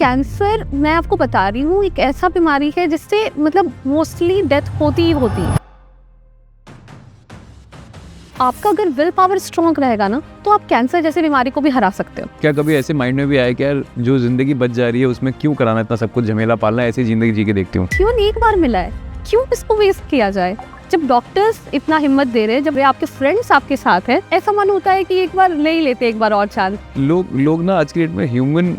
Cancer मैं आपको बता रही हूँ एक ऐसा बीमारी है जिससे मतलब मोस्टली डेथ होती ही होती है। आपका अगर विल पावर स्ट्रॉन्ग रहेगा ना तो आप कैंसर जैसी बीमारी को भी हरा सकते हो। क्या कभी ऐसे माइंड में भी आया कि यार जो जिंदगी बच जा रही है उसमें क्यों कराना इतना सब कुछ झमेला पालना, ऐसी जिंदगी जी के देखती हूँ। क्यों एक बार मिला है, क्यों इसको वेस्ट किया जाए। जब डॉक्टर्स इतना हिम्मत दे रहे हैं, जब आपके फ्रेंड्स आपके साथ हैं, ऐसा मन होता है कि एक बार ले ही लेते एक बार और चांस। लोग ना आज की डेट में ह्यूमन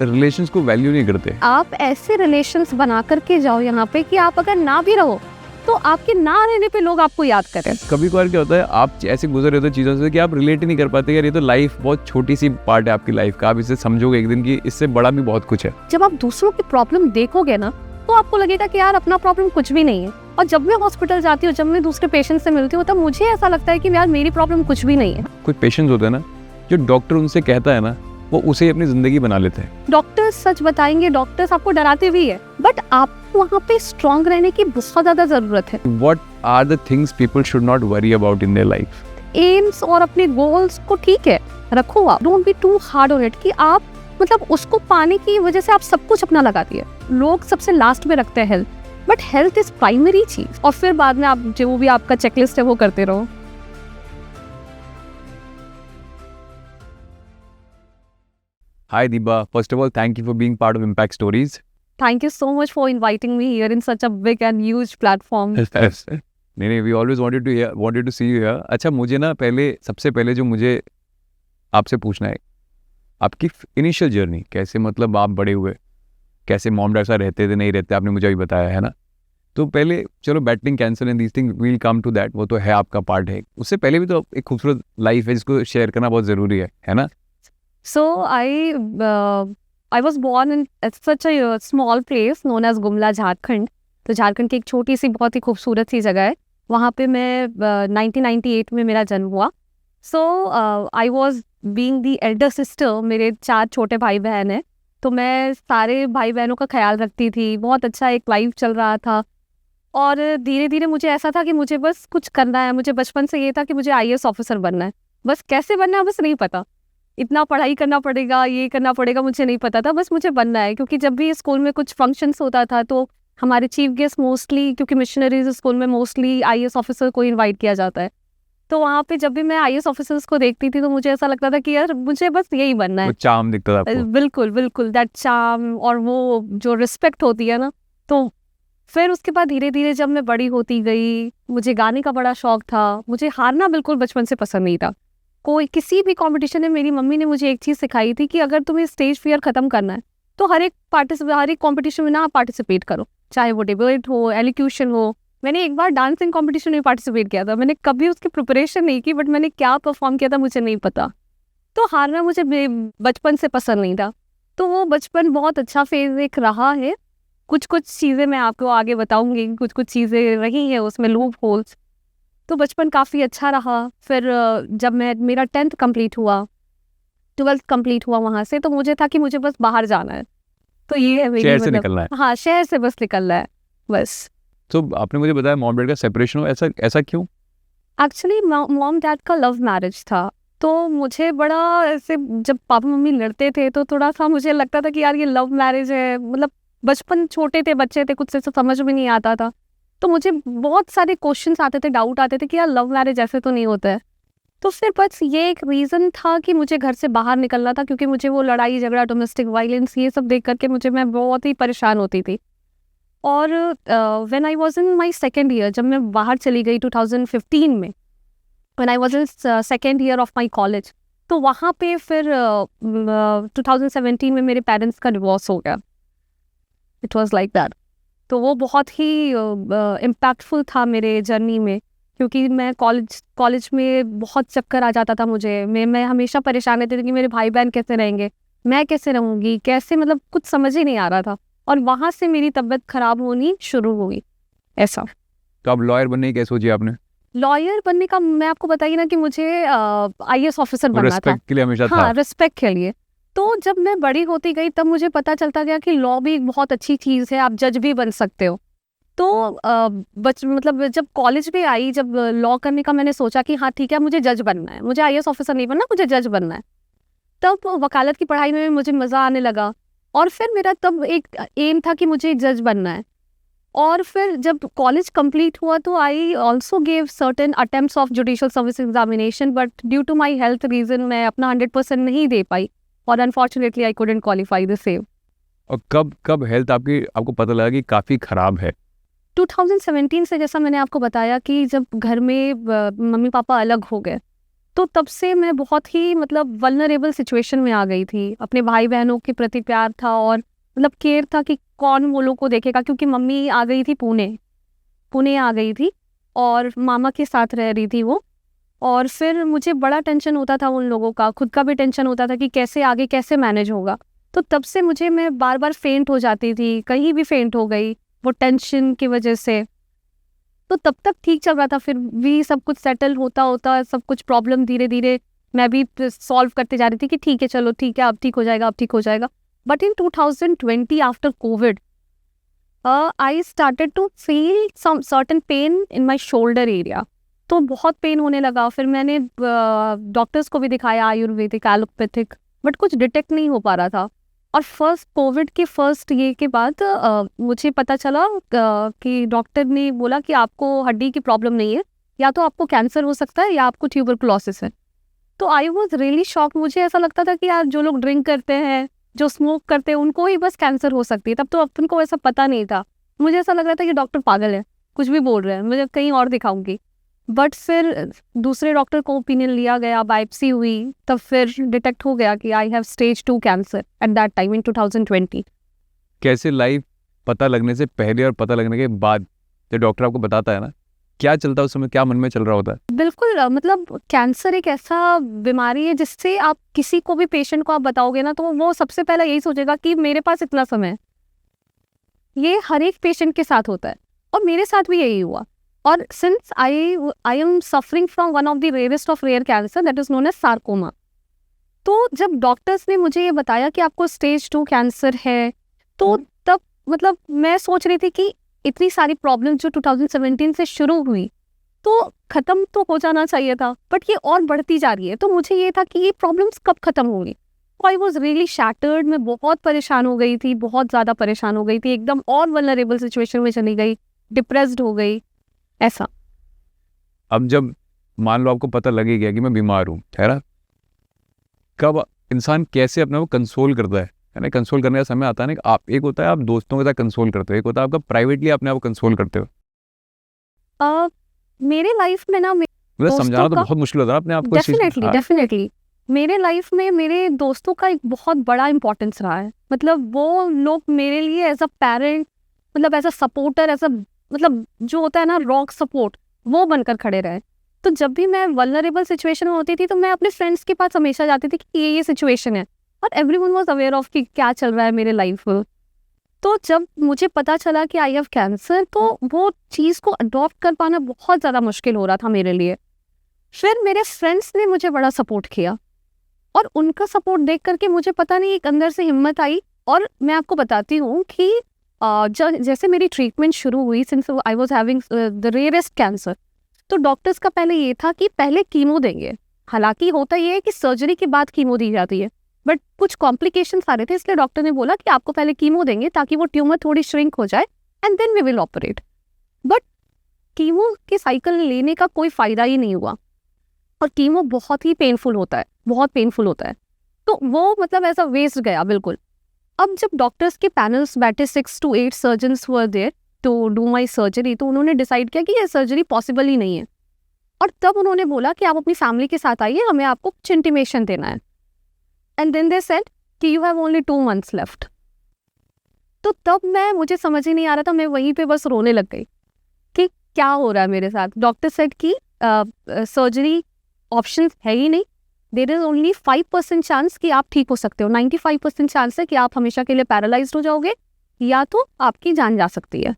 रिलेशंस को वैल्यू नहीं करते। आप ऐसे रिलेशंस बना करके जाओ यहाँ पे कि आप अगर ना भी रहो तो आपके ना रहने पे लोग आपको याद करें। कभी कभार क्या होता है, आप ऐसे गुजर रहे होते चीज़ों से कि आप रिलेट ही नहीं कर पाते। यार ये तो लाइफ बहुत छोटी सी पार्ट है आपकी लाइफ का, आप इसे समझोगे एक दिन की इससे बड़ा भी बहुत कुछ है। जब आप दूसरों की प्रॉब्लम देखोगे ना तो आपको लगेगा कि यार अपना प्रॉब्लम कुछ भी नहीं है। और जब मैं हॉस्पिटल जाती हूँ, जब मैं दूसरे पेशेंट से मिलती हूँ, तब मुझे ऐसा लगता है कि यार मेरी प्रॉब्लम कुछ भी नहीं है। कुछ पेशेंट्स होते हैं ना जो डॉक्टर उनसे कहता है ना वो उसे ही अपनी जिंदगी बना लेते हैं। डॉक्टर्स सच बताएंगे, डॉक्टर्स आपको डराते भी है, बट आपको वहाँ पे स्ट्रॉन्ग रहने की बहुत ज्यादा जरूरत है। What are the things people should not worry about in their life? Aims और अपने गोल्स को ठीक है रखो, आप don't be too hard on it कि आप मतलब उसको पाने की वजह से आप सब कुछ अपना लगाती है। लोग सबसे लास्ट में रखते हैं health, but health is primary चीज, और फिर बाद में आप जो भी आपका चेकलिस्ट है वो करते रहो। Hi Deepa, first of all thank you for being part of Impact Stories. Thank you so much for inviting me here in such a big and huge platform. नहीं, we always wanted to see you here. अच्छा, मुझे ना सबसे पहले जो मुझे आपसे पूछना है, आपकी इनिशियल जर्नी कैसे, मतलब आप बड़े हुए कैसे, मॉम डैड साथ रहते थे नहीं रहते, आपने मुझे अभी बताया है ना। तो पहले चलो battling cancer and these thing will come to that, वो तो है आपका पार्ट है। उससे पहले भी तो एक खूबसूरत लाइफ है जिसको शेयर करना बहुत ज़रूरी है ना। So I was born in such a small place known as Gumla, Jharkhand. तो झारखंड की एक छोटी सी बहुत ही खूबसूरत सी जगह है। वहाँ पे मैं 1998 में मेरा जन्म हुआ। So I was being the elder sister, मेरे 4 छोटे भाई बहन हैं, तो मैं सारे भाई बहनों का ख्याल रखती थी। बहुत अच्छा एक लाइफ चल रहा था, और धीरे धीरे मुझे ऐसा था कि मुझे बस कुछ करना है। मुझे बचपन से ये था कि मुझे IAS ऑफिसर बनना है, बस कैसे बनना है बस नहीं पता, इतना पढ़ाई करना पड़ेगा, ये करना पड़ेगा, मुझे नहीं पता था, बस मुझे बनना है। क्योंकि जब भी स्कूल में कुछ फंक्शंस होता था तो हमारे चीफ गेस्ट मोस्टली, क्योंकि मिशनरीज स्कूल में मोस्टली IAS ऑफिसर को इनवाइट किया जाता है, तो वहाँ पे जब भी मैं IAS ऑफिसर्स को देखती थी तो मुझे ऐसा लगता था कि यार मुझे बस यही बनना है। चार्म दिखता था आपको? बिल्कुल बिल्कुल, दैट चार्म और वो जो रिस्पेक्ट होती है ना। तो फिर उसके बाद धीरे धीरे जब मैं बड़ी होती गई, मुझे गाने का बड़ा शौक था। मुझे हारना बिल्कुल बचपन से पसंद नहीं था। कोई किसी भी कंपटीशन में मेरी मम्मी ने मुझे एक चीज़ सिखाई थी कि अगर तुम्हें स्टेज फियर ख़त्म करना है तो हर एक कंपटीशन में ना पार्टिसिपेट करो, चाहे वो डिबेट हो, एलिक्यूशन हो। मैंने एक बार डांसिंग कंपटीशन में पार्टिसिपेट किया था। मैंने कभी उसकी प्रिपरेशन नहीं की, बट मैंने क्या परफॉर्म किया था मुझे नहीं पता। तो हारना मुझे बचपन से पसंद नहीं था। तो वो बचपन बहुत अच्छा फेज एक रहा है। कुछ चीज़ें मैं आपको आगे बताऊँगी, कुछ चीज़ें रही हैं उसमें लूप होल्स। तो बचपन काफ़ी अच्छा रहा। फिर जब मेरा 10th कंप्लीट हुआ, 12th कंप्लीट हुआ वहाँ से, तो मुझे था कि मुझे बस बाहर जाना है। तो ये है मेरी शहर से निकलना है। हाँ, शहर से बस निकलना है बस। तो आपने मुझे बताया मॉम डैड का सेपरेशन हो, ऐसा क्यों? एक्चुअली मॉम डैड का लव मैरिज था, तो मुझे बड़ा ऐसे, जब पापा मम्मी लड़ते थे तो थोड़ा सा मुझे लगता था कि यार ये लव मैरिज है। मतलब बचपन, छोटे थे, बच्चे थे, कुछ ऐसा समझ में नहीं आता था। तो मुझे बहुत सारे क्वेश्चंस आते थे, डाउट आते थे कि यार लव मैरिज ऐसे तो नहीं होता है। तो फिर बस ये एक रीज़न था कि मुझे घर से बाहर निकलना था, क्योंकि मुझे वो लड़ाई झगड़ा, डोमेस्टिक वायलेंस, ये सब देख करके मैं बहुत ही परेशान होती थी। और when I was in my second year, जब मैं बाहर चली गई 2015 में, when I was in second year of my college, तो वहाँ पे फिर 2017 में मेरे पेरेंट्स का डिवोर्स हो गया। It was like that. तो वो बहुत ही इम्पैक्टफुल था मेरे जर्नी में, क्योंकि मैं कॉलेज में बहुत चक्कर आ जाता था मुझे। मैं हमेशा परेशान रहती थी कि मेरे भाई बहन कैसे रहेंगे, मैं कैसे रहूँगी, कैसे, मतलब कुछ समझ ही नहीं आ रहा था। और वहाँ से मेरी तबीयत खराब होनी शुरू हुई ऐसा। तो अब लॉयर बनने की क्या सोची आपने? लॉयर बनने का मैं आपको बताइए ना कि मुझे IAS ऑफिसर बनना था। रिस्पेक्ट के लिए हमेशा था? हाँ, रिस्पेक्ट के लिए। तो जब मैं बड़ी होती गई तब मुझे पता चलता गया कि लॉ भी एक बहुत अच्छी चीज़ है, आप जज भी बन सकते हो। तो मतलब जब कॉलेज में आई, जब लॉ करने का मैंने सोचा कि हाँ ठीक है, मुझे जज बनना है, मुझे IAS ऑफिसर नहीं बनना, मुझे जज बनना है। तब वकालत की पढ़ाई में मुझे मज़ा आने लगा। और फिर मेरा तब एक एम था कि मुझे जज बनना है। और फिर जब कॉलेज कंप्लीट हुआ तो I also gave certain attempts of judicial service examination, but due to my health reason मैं अपना 100% नहीं दे पाई और unfortunately I couldn't qualify the same. और कब कब हेल्थ आपको पता लगा कि काफ़ी ख़राब है? 2017 से, जैसा मैंने आपको बताया कि जब घर में मम्मी पापा अलग हो गए, तो तब से मैं बहुत ही मतलब वल्नरेबल सिचुएशन में आ गई थी। अपने भाई बहनों के प्रति प्यार था और मतलब केयर था कि कौन वो लोग को देखेगा, क्योंकि मम्मी आ गई थी पुणे आ गई थी और मामा के साथ रह रही थी वो। और फिर मुझे बड़ा टेंशन होता था उन लोगों का, खुद का भी टेंशन होता था कि कैसे आगे कैसे मैनेज होगा। तो तब से मैं बार बार फेंट हो जाती थी, कहीं भी फेंट हो गई वो टेंशन की वजह से। तो तब तक ठीक चल रहा था, फिर भी सब कुछ सेटल होता सब कुछ प्रॉब्लम धीरे धीरे मैं भी सॉल्व करते जा रही थी कि ठीक है, चलो ठीक है, अब ठीक हो जाएगा। But in 2020 after COVID I started to feel some certain pain in my shoulder area. तो बहुत पेन होने लगा। फिर मैंने डॉक्टर्स को भी दिखाया, आयुर्वेदिक, एलोपैथिक, बट कुछ डिटेक्ट नहीं हो पा रहा था। और कोविड के फर्स्ट ये के बाद मुझे पता चला कि डॉक्टर ने बोला कि आपको हड्डी की प्रॉब्लम नहीं है, या तो आपको कैंसर हो सकता है या आपको ट्यूबरकुलोसिस है। तो आई वॉज रियली शॉक। मुझे ऐसा लगता था कि यार जो लोग ड्रिंक करते हैं, जो स्मोक करते हैं, उनको ही बस कैंसर हो सकती है। तब तो अपन को ऐसा पता नहीं था। मुझे ऐसा लग रहा था कि डॉक्टर पागल है, कुछ भी बोल रहे हैं, मुझे कहीं और दिखाऊंगी। बट फिर दूसरे डॉक्टर को ओपिनियन लिया गया, बायोप्सी हुई, तब फिर डिटेक्ट हो गया कि I have stage 2 cancer at that time in 2020। कैसे लाइफ पता लगने से पहले और पता लगने के बाद जो डॉक्टर आपको बताता है ना, क्या चलता है उस समय, क्या मन में चल रहा होता है? बिल्कुल मतलब कैंसर एक ऐसा बीमारी है जिससे आप किसी को भी पेशेंट को आप बताओगे ना, तो वो सबसे पहले यही सोचेगा कि मेरे पास इतना समय है। ये हर एक पेशेंट के साथ होता है और मेरे साथ भी यही हुआ। और since I am suffering from one of the rarest of rare cancer that is known as sarcoma. तो जब डॉक्टर्स ने मुझे ये बताया कि आपको स्टेज 2 कैंसर है, तो तब मतलब मैं सोच रही थी कि इतनी सारी प्रॉब्लम जो 2017 से शुरू हुई तो खत्म तो हो जाना चाहिए था, बट ये और बढ़ती जा रही है। तो मुझे ये था कि ये प्रॉब्लम्स कब खत्म होंगी। I was really shattered. मैं बहुत परेशान हो गई थी, बहुत ज़्यादा परेशान हो गई थी, एकदम और वल्नरेबल सिचुएशन में चली गई, डिप्रेस्ड हो गई, ऐसा। अब जब मान लो आपको पता लगे गया कि मैं बीमार हूँ, है ना, कब इंसान कैसे अपने को कंसोल करता है ना? कंसोल करने का समय आता है ना कि आप, एक होता है आप दोस्तों के साथ कंसोल करते हो, एक होता है आपका प्राइवेटली अपने आप को कंसोल करते हो। मेरे लाइफ में ना मतलब समझाना तो बहुत मुश्किल होता है अपने आप को। डेफिनेटली मेरे लाइफ में मेरे दोस्तों का एक बहुत बड़ा इंपॉर्टेंस रहा है। मतलब वो लोग मेरे लिए एज अ पेरेंट, मतलब as a supporter, as a मतलब जो होता है ना रॉक सपोर्ट, वो बनकर खड़े रहे। तो जब भी मैं वल्नरेबल सिचुएशन में होती थी तो मैं अपने फ्रेंड्स के पास हमेशा जाती थी कि ये सिचुएशन है, और एवरीवन वाज अवेयर ऑफ कि क्या चल रहा है मेरे लाइफ में। तो जब मुझे पता चला कि आई हैव कैंसर, तो वो चीज़ को अडॉप्ट कर पाना बहुत ज़्यादा मुश्किल हो रहा था मेरे लिए। फिर मेरे फ्रेंड्स ने मुझे बड़ा सपोर्ट किया और उनका सपोर्ट देख करके मुझे पता नहीं एक अंदर से हिम्मत आई। और मैं आपको बताती हूँ कि जैसे मेरी ट्रीटमेंट शुरू हुई, since I was having the rarest cancer, तो डॉक्टर्स का पहले ये था कि पहले कीमो देंगे। हालांकि होता ये है कि सर्जरी के बाद कीमो दी जाती है, बट कुछ कॉम्प्लिकेशंस आ रहे थे, इसलिए डॉक्टर ने बोला कि आपको पहले कीमो देंगे ताकि वो ट्यूमर थोड़ी श्रिंक हो जाए and then we will operate. But chemo के साइकिल लेने का कोई फ़ायदा ही नहीं हुआ और कीमो बहुत ही पेनफुल होता है, बहुत पेनफुल होता है। तो वो मतलब ऐसा वेस्ट गया बिल्कुल। अब जब डॉक्टर्स के पैनल्स बैठे, 6 to 8 surgeons were there to do my surgery, तो उन्होंने डिसाइड किया कि ये सर्जरी पॉसिबल ही नहीं है। और तब उन्होंने बोला कि आप अपनी फैमिली के साथ आइए, हमें आपको कुछ इंटीमेशन देना है। एंड देन दे सेड कि you have only 2 months left. तो तब मुझे समझ ही नहीं आ रहा था, मैं वहीं पे बस रोने लग गई कि क्या हो रहा है मेरे साथ। डॉक्टर सेड कि सर्जरी ऑप्शन है ही नहीं, देयर इज ओनली 5% चांस कि आप ठीक हो सकते हो, 95% चांस है कि आप हमेशा के लिए पैरालाइज्ड हो जाओगे या तो आपकी जान जा सकती है।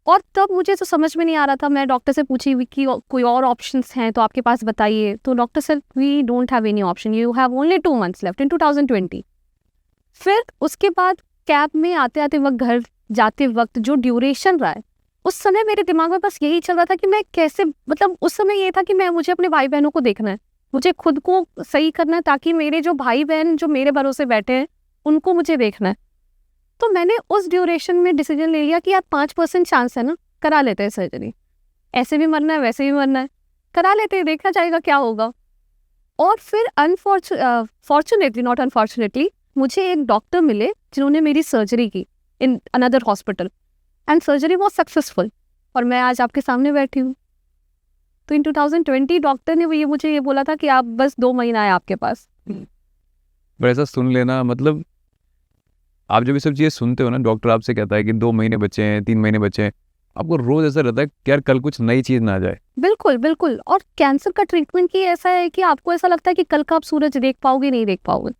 और तब मुझे तो समझ में नहीं आ रहा था। मैं डॉक्टर से पूछी कि कोई और ऑप्शंस हैं तो आपके पास बताइए, तो doctor said we don't have any option, you have only 2 months left in 2020। फिर उसके बाद कैब में आते आते वक्त, घर जाते वक्त जो ड्यूरेशन रहा है, उस समय मेरे दिमाग में बस यही चल रहा था कि मैं कैसे, मतलब उस समय ये था कि मुझे अपने भाई बहनों को देखना है, मुझे खुद को सही करना है ताकि मेरे जो भाई बहन जो मेरे भरोसे बैठे हैं उनको मुझे देखना है। तो मैंने उस ड्यूरेशन में डिसीजन ले लिया कि यार 5% चांस है ना, करा लेते हैं सर्जरी, ऐसे भी मरना है वैसे भी मरना है, करा लेते हैं, देखा जाएगा क्या होगा। और फिर फॉर्चुनेटली नॉट अनफॉर्चुनेटली मुझे एक डॉक्टर मिले जिन्होंने मेरी सर्जरी की in another hospital, and surgery was successful, और मैं आज आपके सामने बैठी हूँ। तो इन 2020 डॉक्टर ने मुझे ये बोला था कि आप बस 2 महीना है आपके पास। पर ऐसा सुन लेना, मतलब आप जब ये सब चीज़ें सुनते हो ना, डॉक्टर आपसे कहता है कि 2 महीने बचे हैं, 3 महीने बचे हैं, आपको रोज ऐसा रहता है कि यार कल कुछ नई चीज़ ना आ जाए। बिल्कुल बिल्कुल। और कैंसर का ट्रीटमेंट ही ऐसा है कि आपको ऐसा लगता है कि कल का आप सूरज देख पाओगे नहीं देख पाओगे।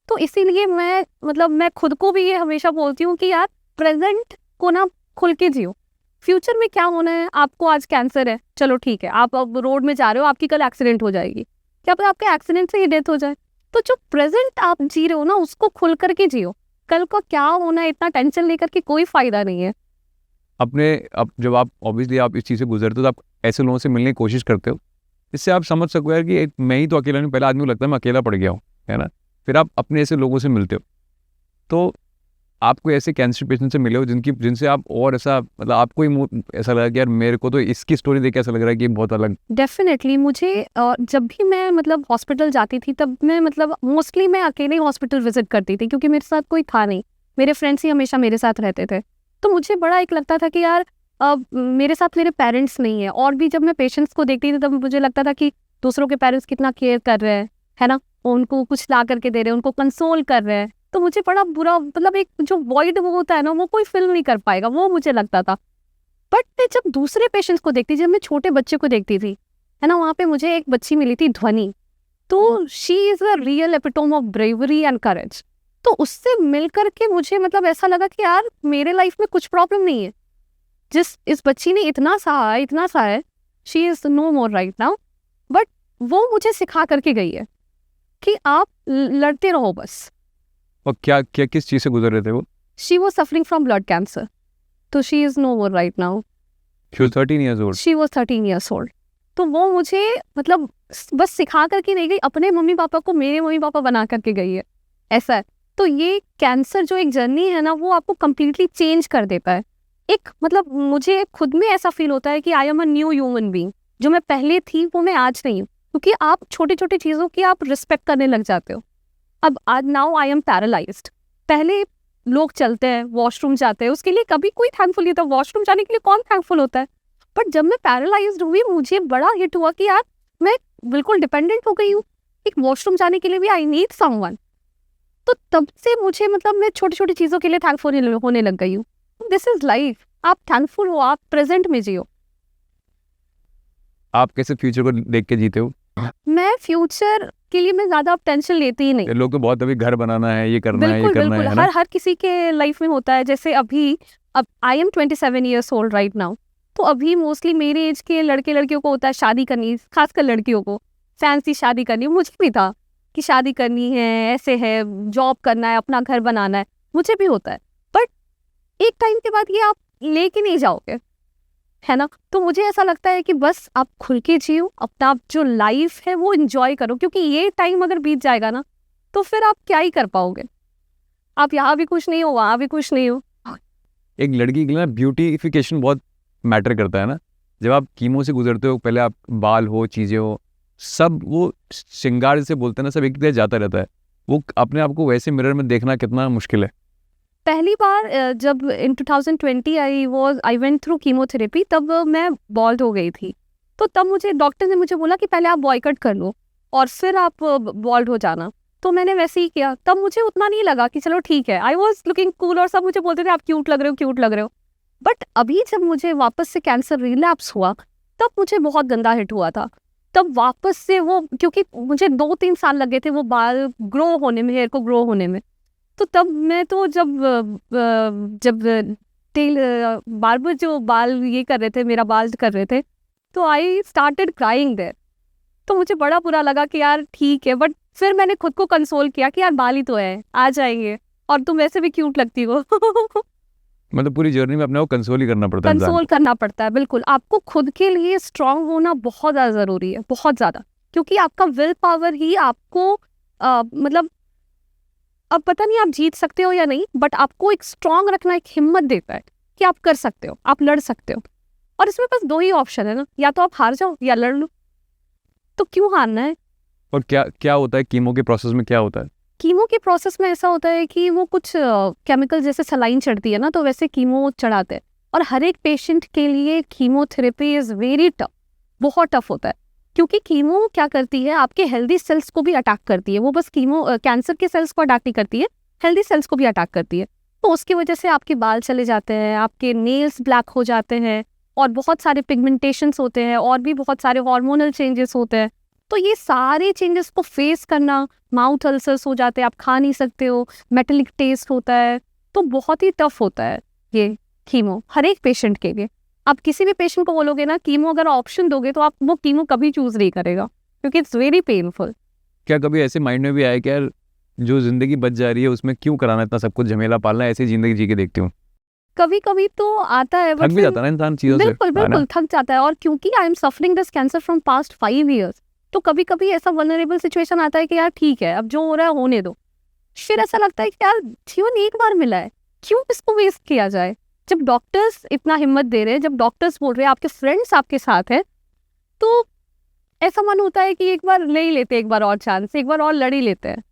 तो इसीलिए मैं खुद को भी ये हमेशा बोलती हूँ कि यार प्रेजेंट को ना खुल के जियो। फ्यूचर में क्या होना है, आपको आज कैंसर है, चलो ठीक है, आप अब रोड में जा रहे हो, आपकी कल एक्सीडेंट हो जाएगी, क्या पता आपके एक्सीडेंट से ही डेथ हो जाए। तो जो प्रेजेंट आप जी रहे हो ना, उसको खुल करके जियो। कल को क्या होना है इतना टेंशन लेकर के कोई फायदा नहीं है। अब जब आप ऑब्वियसली आप इस चीज़ से गुजरते हो तो आप ऐसे लोगों से मिलने की कोशिश करते हो, इससे आप समझ सको यार कि मैं ही तो अकेला नहीं, पहला आदमी को लगता है मैं अकेला पड़ गया हूँ, है ना। फिर आप अपने ऐसे लोगों से मिलते हो, तो आपको ऐसे कैंसर पेशेंट से मिले हो जिनसे आप और ऐसा मतलब आपको ही ऐसा लगा कि यार मेरे को तो इसकी स्टोरी देख के ऐसा लग रहा है कि बहुत अलग। डेफिनेटली मुझे जब भी मैं मतलब हॉस्पिटल जाती थी तब मैं मतलब मोस्टली मैं अकेले हॉस्पिटल विजिट करती थी, क्योंकि मेरे साथ कोई था नहीं, मेरे फ्रेंड्स ही हमेशा मेरे साथ रहते थे। तो मुझे बड़ा एक लगता था कि यार मेरे साथ मेरे पेरेंट्स नहीं है। और भी जब मैं पेशेंट्स को देखती थी तब मुझे लगता था कि दूसरों के पेरेंट्स कितना केयर कर रहे हैं, है ना, उनको कुछ ला करके दे रहे हैं, उनको कंसोल कर रहे हैं। तो मुझे बड़ा बुरा, मतलब एक जो वॉइड वो होता है ना, वो कोई फिल नहीं कर पाएगा, वो मुझे लगता था। बट मैं जब दूसरे पेशेंट्स को देखती, जब मैं छोटे बच्चे को देखती थी, है ना, वहाँ पे मुझे एक बच्ची मिली थी ध्वनि, तो she is a real epitome of bravery and courage. तो उससे मिल करके मुझे मतलब ऐसा लगा कि यार मेरे लाइफ में कुछ प्रॉब्लम नहीं है, इस बच्ची ने इतना सहा है, she is no more right now. But वो मुझे सिखा करके गई है कि आप लड़ते रहो बस। और क्या क्या किस चीज़ से गुजर रहे थे वो? She was suffering from blood cancer, तो she is no more right now. She was 13 years old. She was 13 years old. तो वो मुझे मतलब बस सिखा करके नहीं गई, अपने मम्मी पापा को मेरे मम्मी पापा बना करके गई है, ऐसा है। तो ये कैंसर जो एक जर्नी है ना, वो आपको कम्प्लीटली चेंज कर देता है। एक मतलब मुझे खुद में ऐसा फील होता है कि I am a new human being, जो मैं पहले थी वो मैं आज नहीं हूँ, क्योंकि आप छोटी छोटी चीज़ों की आप रिस्पेक्ट करने लग जाते हो। अब आज नाउ आई एम पैरालाइज्ड। पहले लोग चलते हैं, वॉशरूम जाते हैं, उसके लिए कभी कोई थैंकफुल नहीं था, वॉशरूम जाने के लिए कौन थैंकफुल होता है। बट जब मैं पैरालाइज्ड हुई, मुझे बड़ा हिट हुआ कि यार मैं बिल्कुल डिपेंडेंट हो गई हूँ, एक वॉशरूम जाने के लिए भी आई नीड समवन। तो तब से मुझे मतलब मैं छोटी छोटी चीज़ों के लिए थैंकफुल होने लग गई हूँ। दिस इज लाइफ, आप थैंकफुल हो, आप प्रेजेंट में जियो। आप कैसे फ्यूचर को देख के जीते हो? मैं फ्यूचर के लिए मैं ज़्यादा अब टेंशन लेती ही नहीं। लोग तो बहुत अभी घर बनाना है, ये करना है, ये बिल्कुल करना बिल्कुल, है ना? हर किसी के लाइफ में होता है। जैसे अभी अब I am 27 years old right now, तो अभी मोस्टली मेरे एज के लड़के लड़कियों को होता है शादी करनी, खासकर लड़कियों को फैंसी शादी करनी। मुझे भी था कि शादी करनी है, ऐसे है, जॉब करना है, अपना घर बनाना है, मुझे भी होता है। बट एक टाइम के बाद ये आप लेके नहीं जाओगे, है ना। तो मुझे ऐसा लगता है कि बस आप खुल के जियो, अपना जो लाइफ है वो एंजॉय करो, क्योंकि ये टाइम अगर बीत जाएगा ना, तो फिर आप क्या ही कर पाओगे। आप यहाँ भी खुश नहीं हो, वहाँ भी खुश नहीं हो। एक लड़की के लिए ना ब्यूटिफिकेशन बहुत मैटर करता है ना। जब आप कीमो से गुजरते हो, पहले आप बाल हो, चीज़ें हो, सब वो श्रृंगार जैसे बोलते हैं ना, सब एक तरह जाता रहता है। वो अपने आप को वैसे मिरर में देखना कितना मुश्किल है। पहली बार जब इन 2020 आई वेंट थ्रू कीमोथेरेपी, तब मैं बॉल्ड हो गई थी। तो तब मुझे डॉक्टर ने मुझे बोला कि पहले आप बॉय कट कर लो और फिर आप बॉल्ड हो जाना। तो मैंने वैसे ही किया। तब मुझे उतना नहीं लगा कि चलो ठीक है, आई वॉज लुकिंग कूल और सब मुझे बोलते थे आप क्यूट लग रहे हो, क्यूट लग रहे हो। बट अभी जब मुझे वापस से कैंसर रिलैप्स हुआ, तब मुझे बहुत गंदा हिट हुआ था। तब वापस से वो, क्योंकि मुझे 2-3 साल लगे थे वो बाल ग्रो होने में, हेयर को ग्रो होने में। तो तब मैं तो जब टेल बार्बर जो बाल ये कर रहे थे, मेरा बाल कर रहे थे, तो आई स्टार्टेड क्राइंग देयर। तो मुझे बड़ा बुरा लगा कि यार ठीक है। बट फिर मैंने खुद को कंसोल किया कि यार बाल ही तो है, आ जाएंगे, और तुम वैसे भी क्यूट लगती हो। मतलब पूरी जर्नी में अपने को कंसोल ही करना पड़ता है। कंसोल करना पड़ता है, बिल्कुल। आपको खुद के लिए स्ट्रांग होना बहुत ज़्यादा ज़रूरी है, बहुत ज़्यादा, क्योंकि आपका विल पावर ही आपको मतलब अब पता नहीं आप जीत सकते हो या नहीं, बट आपको एक स्ट्रांग रखना, एक हिम्मत देता है कि आप कर सकते हो, आप लड़ सकते हो। और इसमें बस 2 ही ऑप्शन है ना, या तो आप हार जाओ या लड़ लो। तो क्यों हारना है? और क्या क्या होता है कीमो के प्रोसेस में, क्या होता है? कीमो के प्रोसेस में ऐसा होता है कि वो कुछ केमिकल जैसे सलाइन चढ़ती है ना, तो वैसे कीमो चढ़ाते हैं। और हर एक पेशेंट के लिए कीमोथेरेपी इज़ वेरी टफ, बहुत टफ होता है। क्योंकि कीमो क्या करती है, आपके हेल्दी सेल्स को भी अटैक करती है। वो बस कीमो कैंसर के सेल्स को अटैक नहीं करती है, हेल्दी सेल्स को भी अटैक करती है। तो उसकी वजह से आपके बाल चले जाते हैं, आपके नेल्स ब्लैक हो जाते हैं, और बहुत सारे पिगमेंटेशंस होते हैं, और भी बहुत सारे हार्मोनल चेंजेस होते हैं। तो ये सारे चेंजेस को फेस करना, माउथ अल्सर्स हो जाते हैं, आप खा नहीं सकते हो, मेटेलिक टेस्ट होता है, तो बहुत ही टफ होता है ये कीमो हर एक पेशेंट के लिए। आप किसी भी पेशेंट को बोलोगे ना कीमो अगर ऑप्शन दोगे, तो आप वो कीमो कभी चूज नहीं करेगा, क्योंकि इट्स वेरी पेनफुल। क्या कभी ऐसे माइंड में भी आया कि यार जो जिंदगी बच जा रही है उसमें क्यों कराना इतना सब कुछ झमेला पालना, ऐसी जिंदगी जी के देखती हूँ? कभी कभी तो आता है, थक भी जाता है ना इंसान चीजों से, बिल्कुल है ना? बिल्कुल थक जाता है। और क्योंकि आई am suffering this cancer from past 5 years, तो कभी कभी ऐसा वल्नरेबल सिचुएशन आता है कि यार ठीक है, अब जो हो रहा है होने दो। फिर ऐसा लगता है कि यार जीवन एक बार मिला है, क्यों इसको वेस्ट किया जाए। जब डॉक्टर्स इतना हिम्मत दे रहे हैं, जब डॉक्टर्स बोल रहे हैं, आपके फ्रेंड्स आपके साथ हैं, तो ऐसा मन होता है कि एक बार ले ही लेते, एक बार और चांस, एक बार और लड़ ही लेते हैं।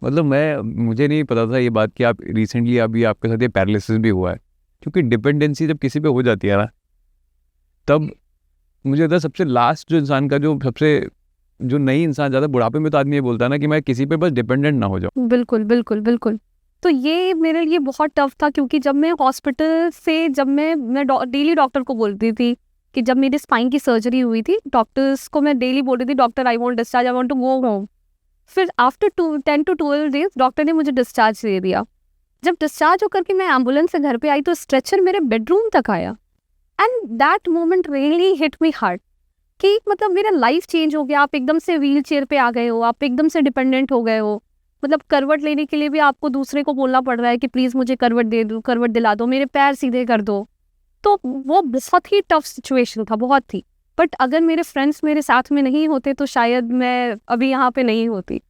मतलब मुझे नहीं पता था ये बात कि आप रिसेंटली अभी आपके साथ ये पैरालिसिस भी हुआ है। क्योंकि डिपेंडेंसी जब किसी पे हो जाती है ना, तब मुझे लगता है सबसे लास्ट जो इंसान का जो नई इंसान ज़्यादा बुढ़ापे में तो आदमी ये बोलता है ना कि मैं किसी पे बस डिपेंडेंट ना हो जाऊँ। बिल्कुल बिल्कुल बिल्कुल। तो ये मेरे लिए बहुत टफ था, क्योंकि जब मैं हॉस्पिटल से, जब मैं डेली डॉक्टर को बोलती थी कि जब मेरी स्पाइन की सर्जरी हुई थी, डॉक्टर्स को मैं डेली बोल रही थी, doctor I want discharge, I want to go home. फिर आफ्टर 10 to 12 days डॉक्टर ने मुझे डिस्चार्ज दे दिया। जब डिस्चार्ज होकर के मैं एम्बुलेंस से घर पे आई, तो स्ट्रेचर मेरे बेडरूम तक आया। And that moment really hit me hard, कि मतलब मेरा लाइफ चेंज हो गया। आप एकदम से व्हील चेयर पे आ गए हो, आप एकदम से डिपेंडेंट हो गए हो। मतलब करवट लेने के लिए भी आपको दूसरे को बोलना पड़ रहा है कि प्लीज़ मुझे करवट दे दो, करवट दिला दो, मेरे पैर सीधे कर दो। तो वो बहुत ही टफ सिचुएशन था, बहुत थी। बट अगर मेरे फ्रेंड्स मेरे साथ में नहीं होते, तो शायद मैं अभी यहाँ पे नहीं होती।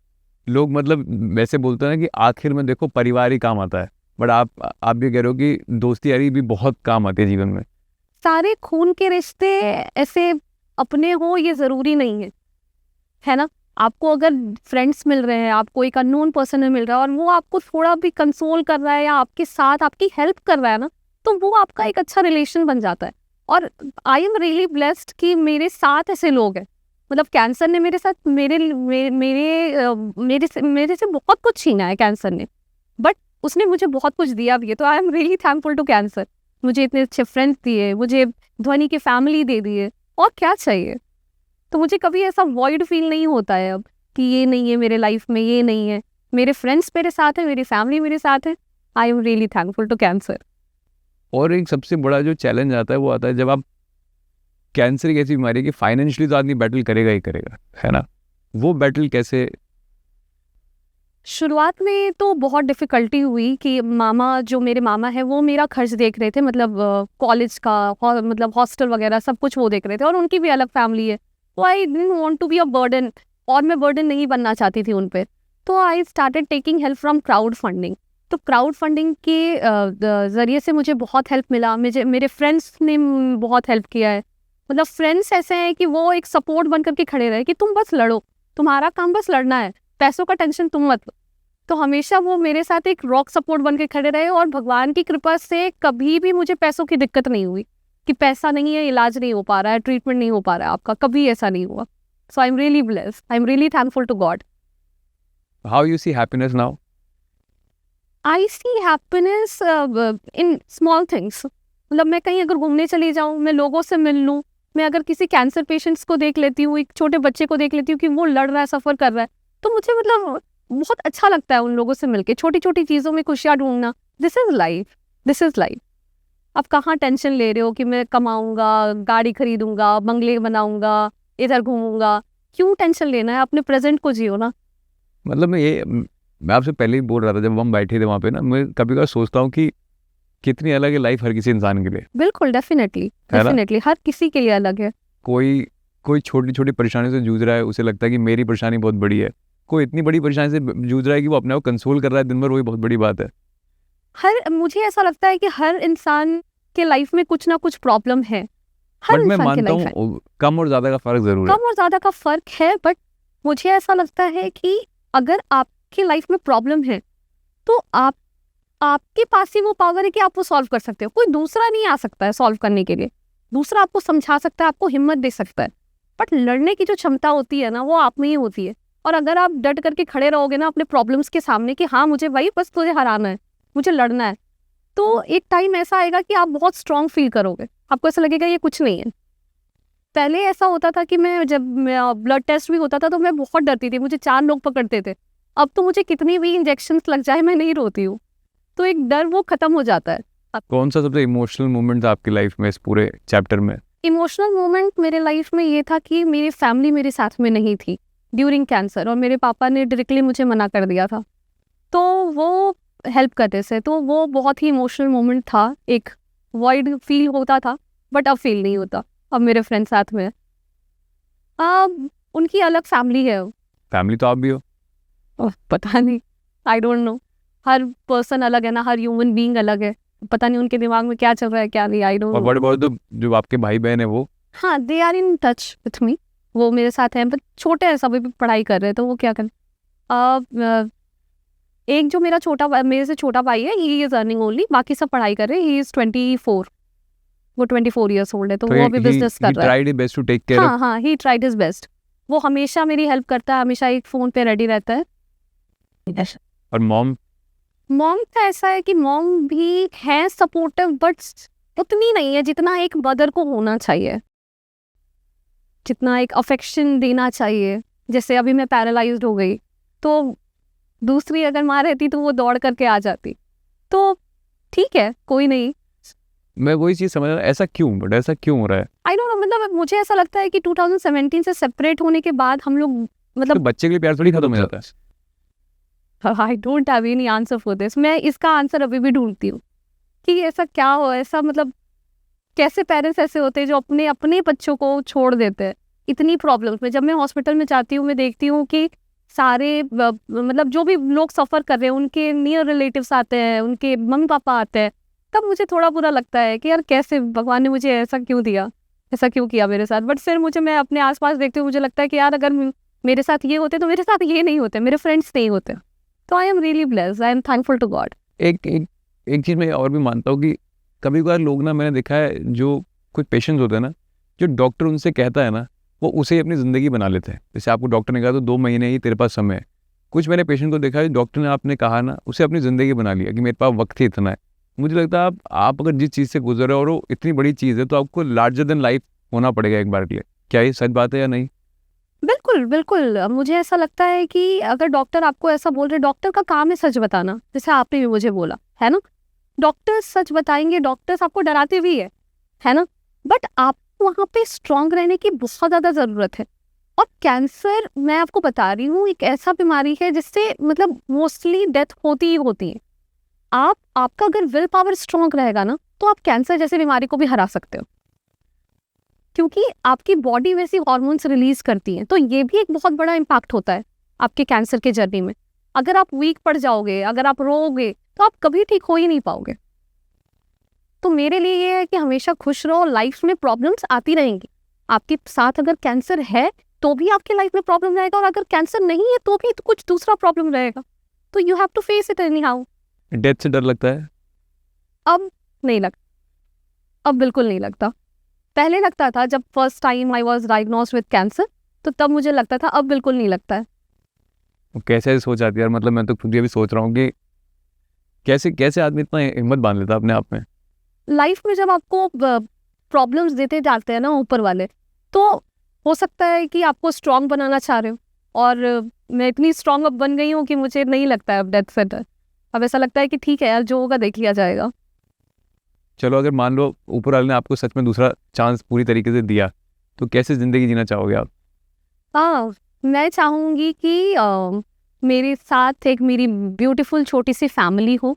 लोग मतलब वैसे बोलते हैं ना कि आखिर में देखो परिवार ही काम आता है, बट आप भी कह रहे हो कि दोस्ती यारी भी बहुत काम आती है जीवन में। सारे खून के रिश्ते ऐसे अपने हो ये ज़रूरी नहीं है ना। आपको अगर फ्रेंड्स मिल रहे हैं, आपको एक अननोन पर्सन मिल रहा है, और वो आपको थोड़ा भी कंसोल कर रहा है या आपके साथ आपकी हेल्प कर रहा है ना, तो वो आपका एक अच्छा रिलेशन बन जाता है। और आई एम रियली ब्लेस्ड कि मेरे साथ ऐसे लोग हैं। मतलब कैंसर ने मेरे साथ मेरे से बहुत कुछ छीना है कैंसर ने, बट उसने मुझे बहुत कुछ दिया भी है। तो I am really thankful to cancer. मुझे इतने अच्छे फ्रेंड्स दिए, मुझे ध्वनि की फैमिली दे दिए, और क्या चाहिए। तो मुझे कभी ऐसा वॉइड फील नहीं होता है अब कि ये नहीं है मेरे लाइफ में, ये नहीं है। मेरे फ्रेंड्स मेरे साथ है, मेरी फैमिली मेरे साथ है। I am really thankful to cancer. और एक सबसे बड़ा जो चैलेंज आता है वो आता है जब आप, कैंसर एक ऐसी बीमारी है कि फाइनेंशियली तो आदमी बैटल करेगा ही करेगा, है ना? वो बैटल कैसे? शुरुआत में तो बहुत डिफ़िकल्टी हुई कि जो मेरे मामा है, वो मेरा खर्च देख रहे थे। मतलब कॉलेज का मतलब हॉस्टल वगैरह सब कुछ वो देख रहे थे, और उनकी भी अलग फैमिली है। तो I didn't want to be a burden, और मैं बर्डन नहीं बनना चाहती थी उन पे। तो I started taking help from crowd funding. तो क्राउड फंडिंग के ज़रिए से मुझे बहुत हेल्प मिला। मेरे फ्रेंड्स ने बहुत हेल्प किया है। मतलब फ्रेंड्स ऐसे हैं कि वो एक सपोर्ट बन करके खड़े रहे कि तुम बस लड़ो, तुम्हारा काम बस लड़ना है, पैसों का टेंशन तुम मत लो। तो हमेशा वो मेरे साथ एक रॉक सपोर्ट बन के खड़े रहे, और भगवान की कृपा से कभी भी मुझे पैसों की दिक्कत नहीं हुई कि पैसा नहीं है, इलाज नहीं हो पा रहा है, ट्रीटमेंट नहीं हो पा रहा है आपका, कभी ऐसा नहीं हुआ। So I am really blessed, I am really thankful to God. How you see happiness now? I see happiness in small things. मतलब मैं कहीं अगर घूमने चली जाऊँ, मैं लोगों से मिल लूँ, मैं अगर किसी कैंसर पेशेंट्स को देख लेती हूँ, एक छोटे बच्चे को देख लेती हूँ कि वो लड़ रहा है, सफ़र कर रहा है, तो मुझे मतलब बहुत अच्छा लगता है उन लोगों से मिलके। छोटी छोटी चीज़ों में खुशियाँ ढूंढना, this is life, this is life. आप कहाँ टेंशन ले रहे हो कि मैं कमाऊंगा, गाड़ी खरीदूंगा, बंगले बनाऊंगा, इधर घूमूंगा। क्यों टेंशन लेना है, अपने प्रेजेंट को जियो ना। मतलब मैं आपसे पहले ही बोल रहा था जब हम बैठे थे वहाँ पे ना, मैं कभी कभी सोचता हूँ कि कितनी अलग है लाइफ हर किसी इंसान के लिए, बिल्कुल, डेफिनेटली है ना? डेफिनेटली हर किसी के लिए अलग है। कोई छोटी छोटी परेशानी से जूझ रहा है, उसे लगता है कि मेरी परेशानी बहुत बड़ी है। कोई इतनी बड़ी परेशानी से जूझ रहा है कि वो अपने आप कंसोल कर रहा है दिन भर, वही बहुत बड़ी बात है। मुझे ऐसा लगता है कि हर इंसान के लाइफ में कुछ ना कुछ प्रॉब्लम है, हर बट मैं इंसान के मानता लाइफ है। हूँ कम और ज़्यादा का फ़र्क ज़रूर है। कम और ज्यादा का फर्क है, बट मुझे ऐसा लगता है कि अगर आपकी लाइफ में प्रॉब्लम है तो आपके पास ही वो पावर है कि आप वो सॉल्व कर सकते हो। कोई दूसरा नहीं आ सकता है सॉल्व करने के लिए। दूसरा आपको समझा सकता है, आपको हिम्मत दे सकता है, बट लड़ने की जो क्षमता होती है ना, वो आप में ही होती है। और अगर आप डट करके खड़े रहोगे ना अपने प्रॉब्लम्स के सामने कि हाँ मुझे भाई बस तुझे हराना है, मुझे लड़ना है, तो एक टाइम ऐसा आएगा कि आप बहुत स्ट्रांग फील करोगे। आपको ऐसा लगेगा ये कुछ नहीं है। पहले ऐसा होता था कि मैं जब ब्लड टेस्ट भी होता था तो मैं बहुत डरती थी, मुझे 4 लोग पकड़ते थे। अब तो मुझे कितनी भी इंजेक्शंस लग जाए मैं नहीं रोती हूँ, तो एक डर वो खत्म हो जाता है। कौन सा सबसे इमोशनल मोमेंट था आपकी लाइफ में इस पूरे चैप्टर में? इमोशनल मोमेंट मेरे लाइफ में ये था कि मेरी फैमिली मेरे साथ में नहीं थी ड्यूरिंग कैंसर, और मेरे पापा ने डायरेक्टली मुझे मना कर दिया था, तो वो हेल्प करते थे। तो वो बहुत ही इमोशनल मोमेंट था। एक वॉइड फील होता था, बट अब फील नहीं होता। अब मेरे फ्रेंड साथ में अब उनकी अलग फैमिली है। फैमिली तो आप भी हो। पता नहीं, I don't know. Her person अलग है ना, हर ह्यूमन बीइंग अलग है। पता नहीं उनके दिमाग में क्या चल रहा है क्या नहीं, आई डोंट और नो। बड़े बहुत जो आपके भाई बहन है वो? हाँ, they are in touch with me. वो मेरे साथ हैं, बट छोटे हैं, सभी भी पढ़ाई कर रहे हैं, तो वो क्या करें। एक जो मेरे से छोटा भाई है, ही इज अर्निंग ओनली, बाकी सब पढ़ाई कर रहे हैं। ही इज 24, वो 24 ईयर्स ओल्ड है, तो वो अभी बिजनेस कर रहा है। Tried his best to take care हाँ हाँ, ही ट्राइड हिज बेस्ट। वो हमेशा मेरी हेल्प करता है, हमेशा एक फोन पे रेडी रहता है। और मॉम का ऐसा है कि मॉम भी है सपोर्टिव, बट उतनी नहीं है जितना एक मदर को होना चाहिए, जितना एक अफेक्शन देना चाहिए। जैसे अभी मैं पैरालाइज्ड हो गई, तो दूसरी अगर माँ रहती तो वो दौड़ करके आ जाती। तो ठीक है, कोई नहीं। मैं वही चीज़ समझ रहा हूँ, ऐसा क्यों हो रहा है? आई डोंट नो, मतलब मुझे ऐसा लगता है कि 2017 से सेपरेट होने के बाद हम लोग तो मतलब बच्चे के लिए प्यार थोड़ी खत्म हो जाता है। I don't have any answer for this. मैं इसका आंसर अभी भी ढूंढती हूँ कि ऐसा क्या हो, ऐसा मतलब कैसे पेरेंट्स ऐसे होते हैं जो अपने अपने बच्चों को छोड़ देते हैं इतनी प्रॉब्लम्स में। जब मैं हॉस्पिटल में जाती हूँ, मैं देखती हूँ कि सारे मतलब जो भी लोग सफ़र कर रहे हैं, उनके नियर रिलेटिव्स आते हैं, उनके मम्मी पापा आते हैं, तब मुझे थोड़ा बुरा लगता है कि यार कैसे भगवान ने मुझे ऐसा क्यों दिया, ऐसा क्यों किया मेरे साथ। बट फिर मैं अपने आसपास देखती हूँ, मुझे लगता है कि यार अगर मेरे साथ ये होते तो मेरे साथ ये नहीं होते, मेरे फ्रेंड्स नहीं होते। तो I am really blessed, I am thankful to God. एक चीज़ मैं और भी मानता हूँ कि कभी कभार लोग ना, मैंने देखा है जो कुछ पेशेंट्स होते हैं ना, जो डॉक्टर उनसे कहता है ना, वो उसे अपनी ज़िंदगी बना लेते हैं। जैसे आपको डॉक्टर ने कहा तो 2 महीने ही तेरे पास समय है। कुछ मैंने पेशेंट को देखा है, डॉक्टर ने आपने कहा ना, उसे अपनी ज़िंदगी बना लिया कि मेरे पास वक्त ही इतना है। मुझे लगता है आप अगर जिस चीज़ से गुजर रहे हो और वो इतनी बड़ी चीज़ है, तो आपको लार्जर देन लाइफ होना पड़ेगा एक बार के लिए। क्या ये सच बात है या नहीं? बिल्कुल बिल्कुल, मुझे ऐसा लगता है कि अगर डॉक्टर आपको ऐसा बोल रहे, डॉक्टर का काम है सच बताना, जैसे आपने भी मुझे बोला है ना, डॉक्टर्स सच बताएंगे, डॉक्टर्स आपको डराते भी है ना, बट आपको वहाँ पे स्ट्रांग रहने की बहुत ज़्यादा ज़रूरत है। और कैंसर, मैं आपको बता रही हूँ, एक ऐसा बीमारी है जिससे मतलब मोस्टली डेथ होती ही होती है। आपका अगर विल पावर स्ट्रांग रहेगा ना, तो आप कैंसर जैसी बीमारी को भी हरा सकते हो, क्योंकि आपकी बॉडी वैसी हार्मोन्स रिलीज करती है। तो ये भी एक बहुत बड़ा इम्पैक्ट होता है आपके कैंसर के जर्नी में। अगर आप वीक पड़ जाओगे, अगर आप रोओगे, तो आप कभी ठीक हो ही नहीं पाओगे। तो मेरे लिए ये है कि हमेशा खुश रहो। लाइफ में प्रॉब्लम्स आती रहेंगी, आपके साथ अगर कैंसर है तो भी आपके लाइफ में प्रॉब्लम रहेगा, और अगर कैंसर नहीं है तो भी तो कुछ दूसरा प्रॉब्लम रहेगा। तो you have to face it anyhow. Death से डर लगता है? अब नहीं लगता, अब बिल्कुल नहीं लगता। पहले लगता था जब first time I was diagnosed with cancer, तो तब मुझे लगता था, अब बिल्कुल नहीं लगता है। कैसे सोच आती है यार, मतलब मैं तो खुद ये भी सोच रहा हूँ कि कैसे आदमी इतना हिम्मत बांध लेता अपने आप में। लाइफ में जब आपको प्रॉब्लम्स देते जाते हैं ना ऊपर वाले, तो हो सकता है कि आपको स्ट्रांग बनाना चाह रहे हो, और मैं इतनी स्ट्रांग अब बन गई हूँ कि मुझे नहीं लगता है अब डेथ से डर। अब ऐसा लगता है कि ठीक है यार, जो होगा देख लिया जाएगा। चलो अगर मान लो ऊपर वाले ने आपको सच में दूसरा चांस पूरी तरीके से दिया, तो कैसे ज़िंदगी जीना चाहोगे आप? हाँ, मैं चाहूँगी कि मेरे साथ एक मेरी ब्यूटीफुल छोटी सी फैमिली हो,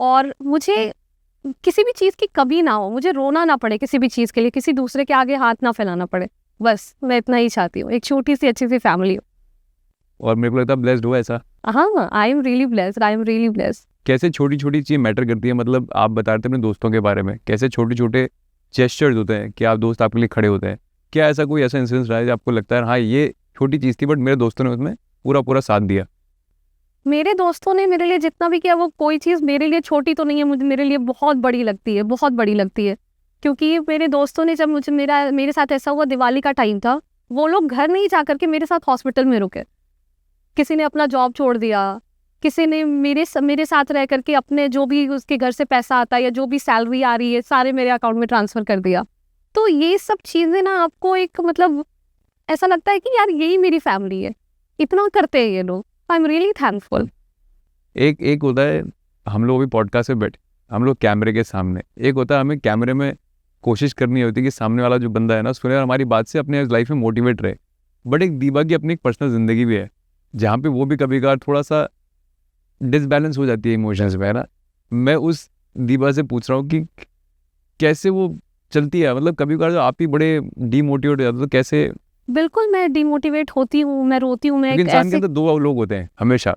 और मुझे किसी भी चीज़ की कमी ना हो, मुझे रोना ना पड़े किसी भी चीज़ के लिए, किसी दूसरे के आगे हाथ ना फैलाना पड़े। बस मैं इतना ही चाहती हूँ, एक छोटी सी अच्छी सी फैमिली हो। और मेरे को लगता है ब्लेस्ड हो ऐसा। हाँ, आई am really blessed, I am really blessed. कैसे छोटी छोटी चीज़ मैटर करती है, मतलब आप बता रहे थे अपने दोस्तों के बारे में, कैसे छोटे छोटे जेस्चर्स होते हैं कि आप दोस्त आपके लिए खड़े होते हैं। क्या ऐसा कोई ऐसा इंसिडेंस रहा है जो आपको लगता है हाँ ये छोटी चीज़ थी बट मेरे दोस्तों ने उसमें पूरा पूरा साथ दिया? मेरे दोस्तों ने मेरे लिए जितना भी किया, वो कोई चीज़ मेरे लिए छोटी तो नहीं है, मुझे मेरे लिए बहुत बड़ी लगती है, बहुत बड़ी लगती है। क्योंकि मेरे दोस्तों ने, जब मेरे साथ ऐसा हुआ, दिवाली का टाइम था, वो लोग घर नहीं जा करके मेरे साथ हॉस्पिटल में रुके। किसी ने अपना जॉब छोड़ दिया, किसी ने मेरे साथ रह करके अपने जो भी उसके घर से पैसा आता है या जो भी सैलरी आ रही है सारे मेरे अकाउंट में ट्रांसफ़र कर दिया। तो ये सब चीज़ें ना आपको एक मतलब ऐसा लगता है कि यार यही मेरी फैमिली है, इतना करते हैं ये लोग। आई एम रियली थैंकफुल। एक होता है हम लोग अभी पॉडकास्ट में बैठे, हम लोग कैमरे के सामने, एक होता है हमें कैमरे में कोशिश करनी होती है कि सामने वाला जो बंदा है ना सुने और हमारी बात से अपने लाइफ में मोटिवेट रहे। बट एक दीवा की अपनी एक पर्सनल ज़िंदगी भी है जहाँ पे वो भी कभी कभार थोड़ा सा डिसबैलेंस हो जाती है इमोशंस में, है ना। मैं उस दीवा से पूछ रहा हूँ कि कैसे वो चलती है, मतलब कभी कभार जो आप ही बड़े डीमोटिवेट हो जाते हो तो कैसे? बिल्कुल, मैं डिमोटिवेट होती हूँ, मैं रोती हूँ, मैं क्योंकि एक इंसान के ऐसे अंदर दो लोग होते हैं हमेशा,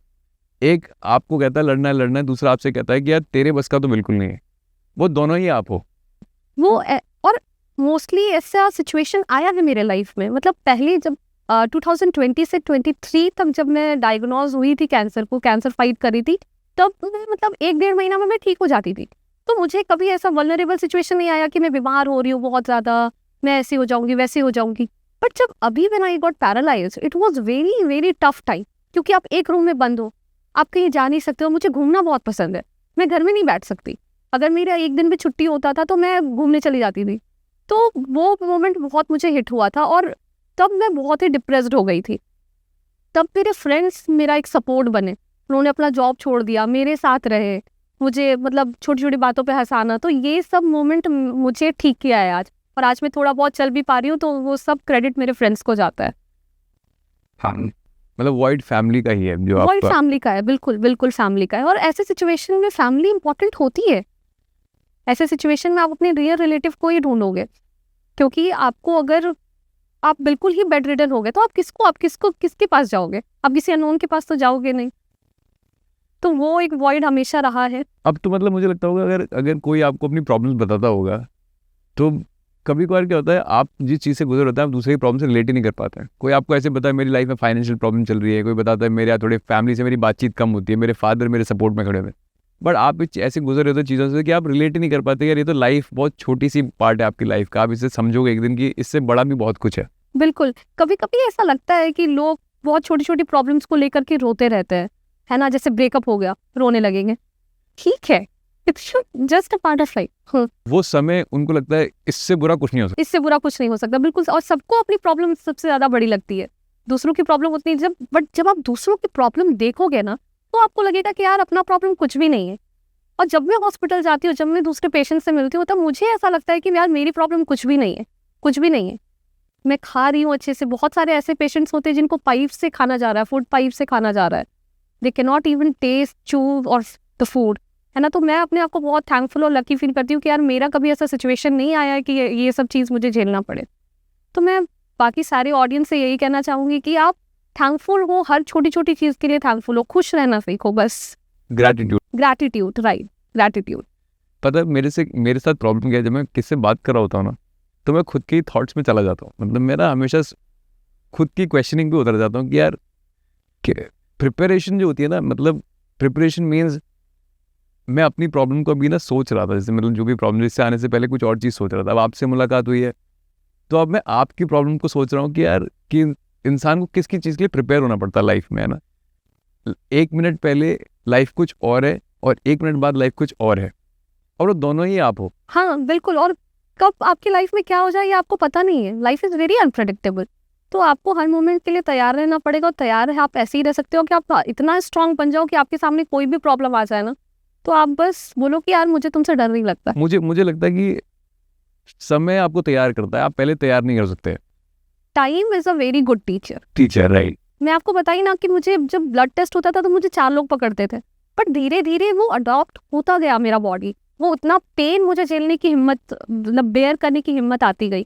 एक आपको कहता है लड़ना है, दूसरा आपसे कहता है कि यार तेरे बस का तो बिल्कुल नहीं है। वो दोनों ही आप हो। और मोस्टली ऐसा सिचुएशन आया है मेरे लाइफ में। मतलब पहले जब 2020 से 23 तक जब मैं डायग्नोज हुई थी कैंसर फाइट करी थी, तब मैं मतलब 1-1.5 महीना में मैं ठीक हो जाती थी। तो मुझे कभी ऐसा वल्नरेबल सिचुएशन नहीं आया कि मैं बीमार हो रही हूँ बहुत ज़्यादा, मैं ऐसी हो जाऊंगी वैसी हो जाऊंगी। बट जब अभी when I got paralysed, it was very very tough time. क्योंकि आप एक रूम में बंद हो, आप कहीं जा नहीं सकते हो। मुझे घूमना बहुत पसंद है, मैं घर में नहीं बैठ सकती। अगर मेरा एक दिन भी छुट्टी होता था तो मैं घूमने चली जाती थी। तो वो मोमेंट बहुत मुझे हिट हुआ था और तब मैं बहुत ही डिप्रेस्ड हो गई थी। तब मेरे फ्रेंड्स मेरा एक सपोर्ट बने, उन्होंने अपना जॉब छोड़ दिया, मेरे साथ रहे, मुझे मतलब छोटी छोटी बातों पे हंसाना। तो ये सब मोमेंट मुझे ठीक किया है आज, और आज मैं थोड़ा बहुत चल भी पा रही हूँ, तो वो सब क्रेडिट मेरे फ्रेंड्स को जाता है। हाँ, मतलब वाइड फैमिली का ही है जो वाइड आपका। फैमिली का है, बिल्कुल बिल्कुल फैमिली का है। और ऐसे सिचुएशन में फैमिली इंपॉर्टेंट होती है। ऐसे सिचुएशन में आप अपने रियल रिलेटिव को ही ढूंढोगे, क्योंकि आपको अगर आप बिल्कुल ही बेड रिडन हो गए तो आप किसके पास जाओगे? आप किसी अननोन के पास तो जाओगे नहीं। तो वो एक वॉइड हमेशा रहा है। अब तो मतलब मुझे लगता होगा अगर कोई आपको अपनी प्रॉब्लम्स बताता होगा तो कभी कभार क्या होता है, आप जिस चीज़ से गुजर होता है आप दूसरे की प्रॉब्लम से रिलेट ही नहीं कर पाते हैं। कोई आपको ऐसे बताए मेरी लाइफ में फाइनेंशियल प्रॉब्लम चल रही है, कोई बताता है मेरे यहाँ थोड़े फैमिली से मेरी बातचीत कम होती है, मेरे फादर मेरे सपोर्ट में खड़े हुए। बट आप ऐसे गुजर रहे होते चीज़ों से कि आप रिलेट ही नहीं कर पाते। यार ये तो लाइफ बहुत छोटी सी पार्ट है आपकी लाइफ का, आप इसे समझोगे एक दिन की इससे बड़ा भी बहुत कुछ है। बिल्कुल, कभी कभी ऐसा लगता है कि लोग बहुत छोटी छोटी प्रॉब्लम्स को लेकर के रोते रहते हैं, है ना। जैसे ब्रेकअप हो गया, रोने लगेंगे, ठीक है, it's just a part of life. वो समय उनको लगता है इससे बुरा कुछ नहीं हो सकता। इससे बुरा कुछ नहीं हो सकता, बिल्कुल। और सबको अपनी प्रॉब्लम सबसे ज्यादा बड़ी लगती है, दूसरों की प्रॉब्लम उतनी जब आप दूसरों की प्रॉब्लम देखोगे ना, तो आपको लगेगा कि यार अपना प्रॉब्लम कुछ भी नहीं है। और जब मैं हॉस्पिटल जाती हूँ, जब मैं दूसरे पेशेंट से मिलती हूँ, तब मुझे ऐसा लगता है कि यार मेरी प्रॉब्लम कुछ भी नहीं है, कुछ भी नहीं है। मैं खा रही हूँ अच्छे से। बहुत सारे ऐसे पेशेंट्स होते हैं जिनको पाइप से खाना जा रहा है, फूड पाइप से खाना जा रहा है, they can not even taste chew और द फूड, है ना। तो मैं अपने आप को बहुत थैंकफुल और लकी फील करती हूँ कि यार मेरा कभी ऐसा सिचुएशन नहीं आया है कि ये सब चीज़ मुझे झेलना पड़े। तो मैं बाकी सारे ऑडियंस से यही कहना चाहूँगी कि आप थैंकफुल हो, हर छोटी छोटी चीज़ के लिए थैंकफुल हो, खुश रहना सीखो बस। Gratitude, right, gratitude. पता है मेरे साथ प्रॉब्लम क्या है, जब मैं किससे बात कर रहा होता हूँ ना तो मैं खुद के थॉट्स में चला जाता हूँ। मतलब मेरा हमेशा खुद की क्वेश्चनिंग पे उतर जाता हूँ कि यार प्रिपरेशन जो होती है ना, मतलब प्रिपरेशन मीन्स मैं अपनी प्रॉब्लम को अभी ना सोच रहा था, जैसे मतलब जो भी प्रॉब्लम इससे आने से पहले कुछ और चीज़ सोच रहा था। अब आपसे मुलाकात हुई है तो अब मैं आपकी प्रॉब्लम को सोच रहा हूँ कि यार कि इंसान को किसकी चीज़ के लिए प्रिपेयर होना पड़ता है लाइफ में, है ना। 1 मिनट पहले लाइफ कुछ और है और 1 मिनट बाद लाइफ कुछ और है, और वो दोनों ही आप हो। हाँ बिल्कुल। और कब आपकी लाइफ में क्या हो जाए ये आपको पता नहीं है। Life is very unpredictable. तो आपको हर मोमेंट के लिए तैयार रहना पड़ेगा। और तैयार है आप ऐसे ही रह सकते हो कि आप इतना स्ट्रांग बन जाओ कि आपके सामने कोई भी प्रॉब्लम आ जाए ना, तो आप बस बोलो कि यार मुझे तुमसे डर नहीं लगता। मुझे लगता है कि समय आपको तैयार करता है, आप पहले तैयार नहीं कर सकते। Time is a very good teacher. Right. मैं आपको बताई ना कि मुझे जब ब्लड टेस्ट होता था तो मुझे 4 लोग पकड़ते थे, बट धीरे धीरे वो अडॉप्ट होता गया मेरा बॉडी। वो उतना पेन मुझे झेलने की हिम्मत, मतलब बेयर करने की हिम्मत आती गई।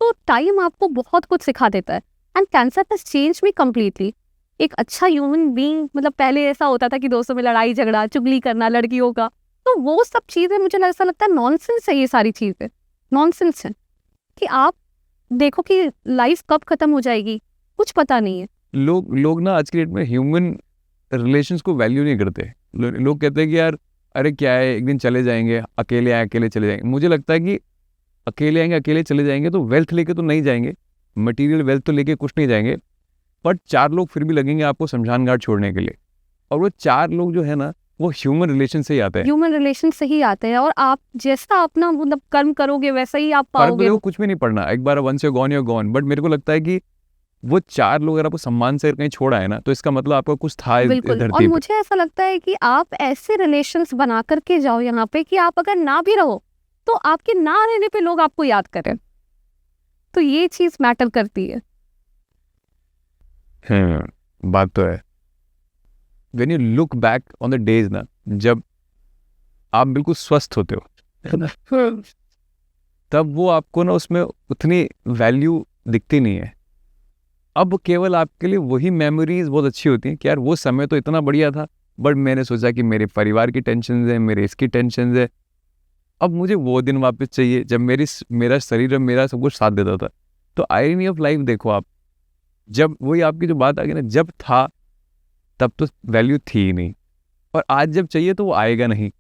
तो टाइम आपको बहुत कुछ सिखा देता है। And cancer has change me completely. एक अच्छा ह्यूमन बीइंग, मतलब पहले ऐसा होता था कि दोस्तों में लड़ाई झगड़ा, चुगली करना लड़कियों का, तो वो सब चीज़ें मुझे ऐसा लगता है नॉनसेंस है, ये सारी चीज़ें नॉनसेंस है कि आप देखो कि लाइफ कब खत्म हो जाएगी, कुछ पता नहीं है। लोग ना आज की डेट में ह्यूमन रिलेशंस को वैल्यू नहीं करते। लोग कहते हैं कि यार अरे क्या है, एक दिन चले जाएंगे, अकेले आए अकेले चले जाएंगे। मुझे लगता है कि अकेले आएंगे अकेले चले जाएंगे तो वेल्थ लेके तो नहीं जाएंगे, मटेरियल वेल्थ तो लेके कुछ नहीं जाएंगे, बट 4 लोग फिर भी लगेंगे आपको शमशान घाट छोड़ने के लिए। और वो 4 लोग जो है ना, वो ह्यूमन रिलेशन से ही आते हैं। ह्यूमन रिलेशन से ही आते हैं, और आप जैसा अपना मतलब कर्म करोगे वैसा ही आप पर पाओगे। तो कुछ भी नहीं पढ़ना, एक बार once you gone you gone. But मेरे को लगता है कि वो 4 लोग अगर आपको सम्मान से कहीं छोड़ा है ना, तो इसका मतलब आपका कुछ था इस बिल्कुल, और धरती पे। मुझे ऐसा लगता है कि आप ऐसे रिलेशंस बना करके जाओ यहाँ पे कि आप अगर ना भी रहो तो आपके ना रहने पे लोग आपको याद करें, तो ये चीज मैटर करती है। बात तो है। When you look back on the days ना, जब आप बिल्कुल स्वस्थ होते हो, तब वो आपको ना उसमें उतनी वैल्यू दिखती नहीं है। अब केवल आपके लिए वही मेमोरीज बहुत अच्छी होती हैं कि यार वो समय तो इतना बढ़िया था, बट मैंने सोचा कि मेरे परिवार की टेंशन है, मेरे इसकी टेंशन है, अब मुझे वो दिन वापस चाहिए जब मेरा शरीर और मेरा सब कुछ साथ देता था। तो आयरनी ऑफ लाइफ देखो आप, जब वही आपकी जो बात आ गई ना, जब था तब तो वैल्यू थी ही नहीं, और आज जब चाहिए तो वो आएगा नहीं।